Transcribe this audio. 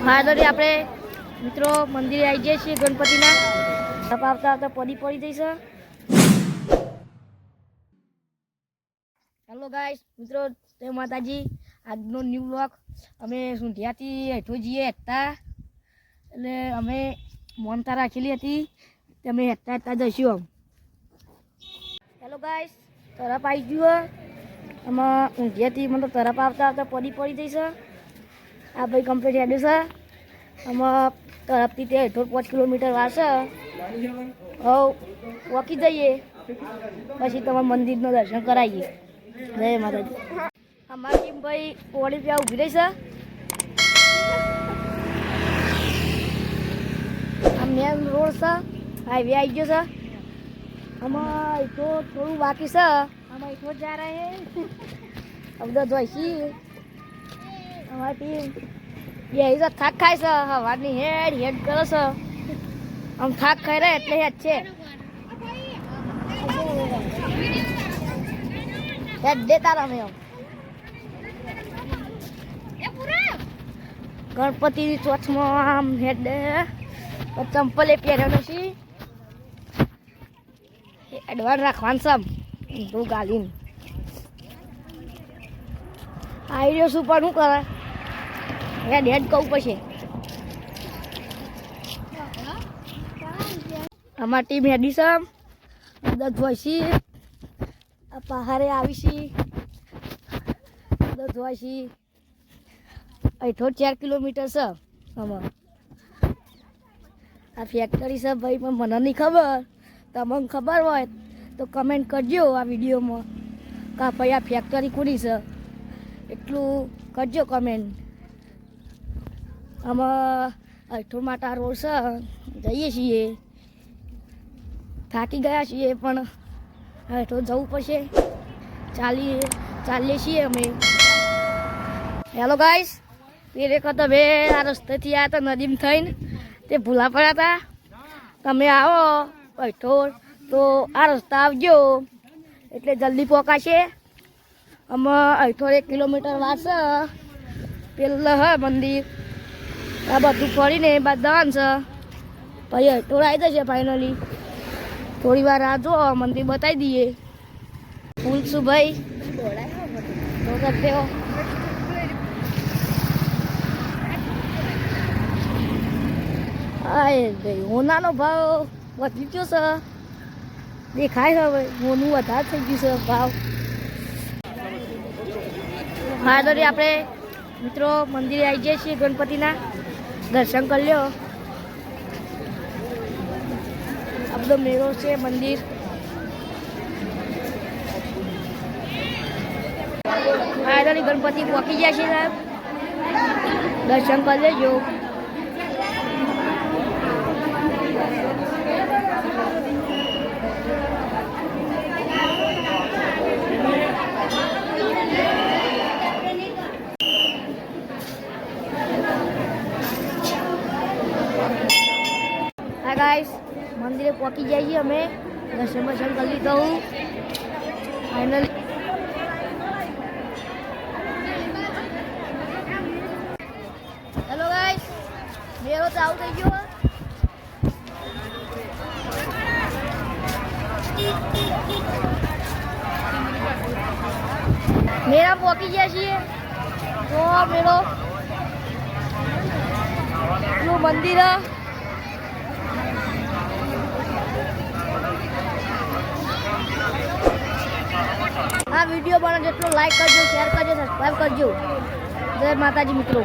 ફાયદરી આપણે મિત્રો મંદિરે આવી જઈએ છીએ ગણપતિના આવતા આવતા પડી જઈશે. હેલો ગાઈસ મિત્રો, જય માતાજી. આજનો ન્યૂ વ્લોગ અમે સુંઢિયાથી હેઠો જઈએ હેઠતા, એટલે અમે મોનતા રાખેલી હતી તે અમે હેઠતા જઈશું આમ. હેલો ગાઈસ, તરફ આવી ગયું આમાં ઊંધિયાથી મને તરફ આવતા આવતા પડી જઈશે. આ ભાઈ કમ્પ્લીટ હેડ્યું છે આમાં તરફથી તે હેઠો 5 કિલોમીટર વાર છે. હવે વોકી જઈએ પછી તમારા મંદિરનું દર્શન કરાવીએ. જય માતાજી. અમારી ટીમ ભાઈ ઓળી ત્યાં ઊભી રહી છે. આ મેન રોડ છે, હાઈવે આવી ગયો છે. આમાં તો થોડું બાકી છે. આમાં એટલો જ જા રહે બધા જોઈશી. અમારી ટીમ એ તો થાક ખાય છે, હવાની હેડ કરે છે. આમ થાક ખાઈ રહે એટલે હેડ છે. હેડ દે તારા મેં ગણપતિ ચોથમાં આમ હેડ દે. ચંપલ એ પહેર્યો નથી, એડવાન્સ રાખવાનું છે તું ગાલીને. આઈડિયો શું પણ શું કરે હેડ કહું પછી. અમારી ટીમ હેડી છે બધા જોઈશી. આ પહાડે આવીશી બધા જોઈશી. અહીંથી 4 કિલોમીટર છે આમાં. આ ફેક્ટરી છે ભાઈ, પણ મને નહીં ખબર. તમને ખબર હોય તો કમેન્ટ કરજો આ વિડીયોમાં કે ભાઈ આ ફેક્ટરી કોની છે, એટલું કરજો કમેન્ટ. આમાં અઠો માટા રોડ છે, જઈએ છીએ. થાકી ગયા છીએ પણ અઠો જવું પડશે. ચાલીએ છીએ અમે. હેલો ગાઈસ, પેલે કરતો બે આ રસ્તેથી આવ્યા હતા નદીમ થઈને, તે ભૂલા પડ્યા હતા. તમે આવો અઠો તો આ રસ્તા આવજો એટલે જલ્દી પહોંચાશે. આમાં અઠો 1 કિલોમીટર વાર છે. પેલું હે મંદિર, આ બધું ફરીને બાદ દવાન છે. પછી અઠો આવી જશે ફાઇનલી. થોડી વાર આ જો મંદિર બતાવી દઈએ. ફૂલ શું ભાઈ દેવો. હા ભાઈ હોનાનો ભાવ વધી ગયો છે, દેખાય છે ભાઈ. હોનું વધારે થઈ ગયું છે ભાવ. ફાયદરી આપણે મિત્રો મંદિરે આવી જઈએ છીએ ગણપતિના દર્શન કરી લ્યો. આ બધો મેળો છે મંદિર. ફાયદરી ગણપતિ પહોંચી ગયા છે સાહેબ, દર્શન કરી લેજો. હા ગાઈસ, મંદિરે પહોંચી જઈએ અમે. દર્શન કરી લીધો હું ફાઇનલી. હેલો ગાઈસ, મેળો ચાલુ થઈ ગયો. મેળા પહોંચી ગયા છીએ. તો મેળો મંદિર આ વિડીયો બને જેટલો લાઈક કરજો, શેર કરજો, સબસ્ક્રાઈબ કરજો. જય માતાજી મિત્રો.